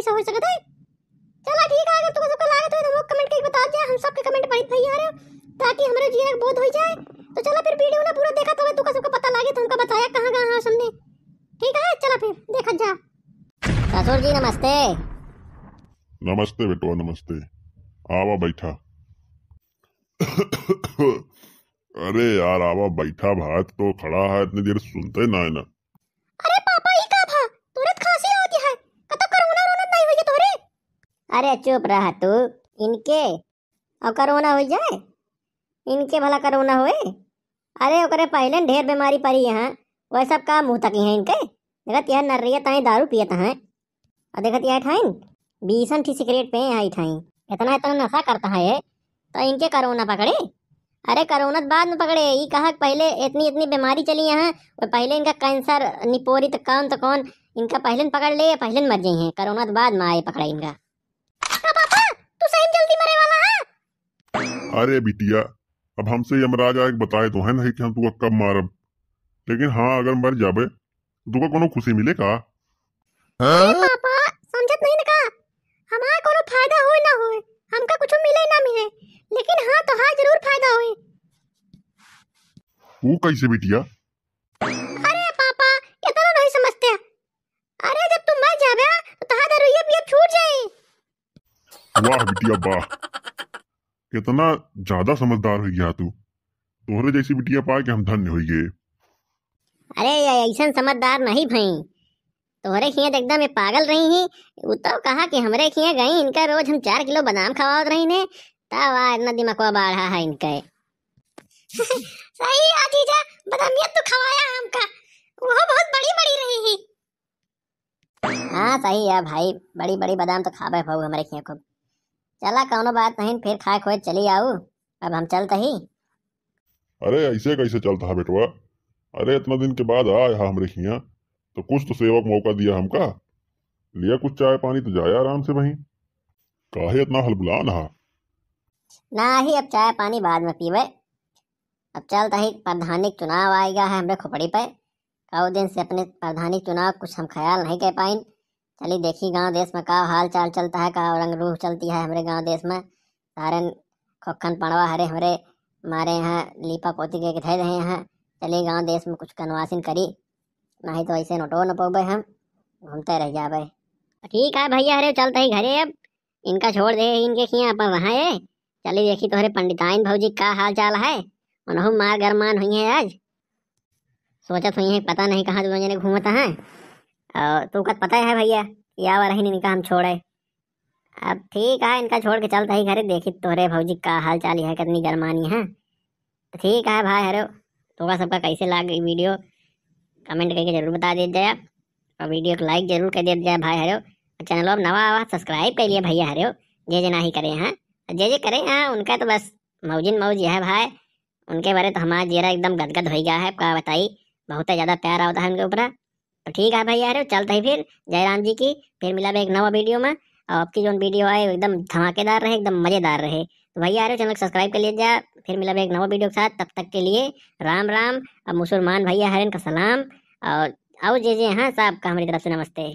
कैसे हो सकता है। चला ठीक है, अगर तुमको सबका लागे तो हम कमेंट करके बता दिया, हम सबके कमेंट पढ़ी भैया रे, ताकि हमारे जीवन बोध हो जाए। तो चला फिर वीडियो ना पूरा देखा तो तुमको सबका पता लागे तो हमका बताया कहां-कहां हमने। ठीक है, चला फिर देखा जा। ससुर जी नमस्ते। नमस्ते बेटवा नमस्ते, आवा बैठा। अरे यार आवा बैठा, भात तो खड़ा है, इतनी देर सुनते ना है ना। अरे पापा ई का भा तुरंत खांसी होती है, कतो कोरोना रोना नहीं होई तोरे। अरे चुप रहा तू, इनके और कोरोना हो जाए, इनके भला कोरोना होए। अरे ओकरे पहले ढेर बीमारी पड़ी है, वह सब का मुंह तक है इनके। देखत यह नर्रिया ताई दारू पियत है, और देखत यह ठाइन 20 ठी सिगरेट पे यहाँ ठाइन, इतना इतना नशा करता है ये, तो इनके कोरोना पकड़े। अरे कोरोना बाद में पकड़े, ये कहा पहले इतनी इतनी बीमारी चली है, और पहले इनका कैंसर निपोरी तो कौन इनका पहले पकड़ ले, पहले मर गई है, कोरोना बाद में आए पकड़ा इनका। पापा तू सही जल्दी मरे वाला है। अरे बिटिया, अब हमसे यमराज आके बताए तो है नहीं कि हम तुका कब मारब, लेकिन हाँ अगर मर जाबे तो तुका कोनो खुशी मिले का? पापा समझत नहीं ना का, हमारा कोनो फायदा होए ना होए, हमका कुछ मिले ना मिले, लेकिन हाँ तो हाँ जरूर फायदा होए। वो कैसे बिटिया? अरे पापा इतना नहीं समझते। अरे जब तुम मर जाबे तो तहां दरुइया पिए छूट जाए। वाह बिटिया वाह, कितना ज्यादा समझदार हो गया तू, तोहरे जैसी बिटिया पाए के हम धन्य हो गए। अरे ऐसा समझदार नहीं भई, तोहरे खिया एकदम ये पागल रही ही। वो तो कहा कि हमरे खिया गई, इनका रोज हम 4 किलो बादाम खवावत रही ने, तब इतना दिमागवा बढ़ा है इनके। सही है जीजा, बादामियत तो खवाया हमका, वो बहुत बड़ी बड़ी रही ही। हाँ सही है भाई, बड़ी बड़ी बादाम तो खाबे भाऊ हमारे खिया खूब। चला कौनो बात नहीं, फिर खाए खोए चली आऊ, अब हम चलते ही। अरे ऐसे कैसे चलता है बेटवा, अरे इतना दिन के बाद आया हमरे खिया, तो कुछ तो सेवक मौका दिया हमका, लिया कुछ चाय पानी तो जाया आराम से वहीं, काहे इतना हलबुला नहा। ना ही अब चाय पानी बाद में पीवे, अब चलता ही प्रधानिक चुनाव आएगा है हमरे खोपड़ी पे, कई दिन से अपने प्रधानिक चुनाव कुछ हम ख्याल नहीं कर पाइन। चली देखी गांव देश में का हाल चाल चलता है, का रंग रूह चलती है हमरे गांव देश में। सारे खोखन पड़वा हरे हमरे मारे यहाँ लीपा पोती के थे रहे हैं। चलिए गांव देश में कुछ कनवासिन करी, नहीं तो ऐसे नोटो न पोबे, हम घूमते रह जाबे। ठीक है भैया, अरे चलते ही घरे, अब इनका छोड़ दे इनके खिया अपन वहाँ है। चली देखी तोहरे पंडिताइन भौजी का हाल चाल है, उन्हों मार गरमान हुई है आज, सोचत हुई है पता नहीं कहाँ दोनों जने घूमता है। और तू का पता है भैया या रही इनका हम छोड़े। अब ठीक है, इनका छोड़ के चलता ही घरे, देखी तोहरे भौजी का हाल चाल है, कितनी गरमानी है। ठीक है भाई, हरो तोका सबका कैसे लागे वीडियो कमेंट करके जरूर बता दे जाए, और वीडियो को लाइक जरूर कर दे जाए भाई हरो। चैनल अब नवा आवा सब्सक्राइब कर लिया भैया हरो, जे ना ही करे हैं, जे करे हैं उनका तो बस मौजिन मौज है भाई, उनके बारे तो हमारा जेरा एकदम गदगद हो गया है, क्या बताई, बहुत ज़्यादा प्यार आता है उनके ऊपर। तो ठीक है भैया हरो, चलते ही फिर जयराम जी की, फिर मिला एक नवा वीडियो में, और आपकी जो वीडियो आए एकदम धमाकेदार रहे, एकदम मज़ेदार रहे। तो भैया हरो चैनल सब्सक्राइब कर लीजिए, फिर मिला एक नवा वीडियो के साथ, तब तक के लिए राम राम। अब मुसलमान भैया हरन का सलाम, और जे हाँ साहब का हमारी तरफ से नमस्ते।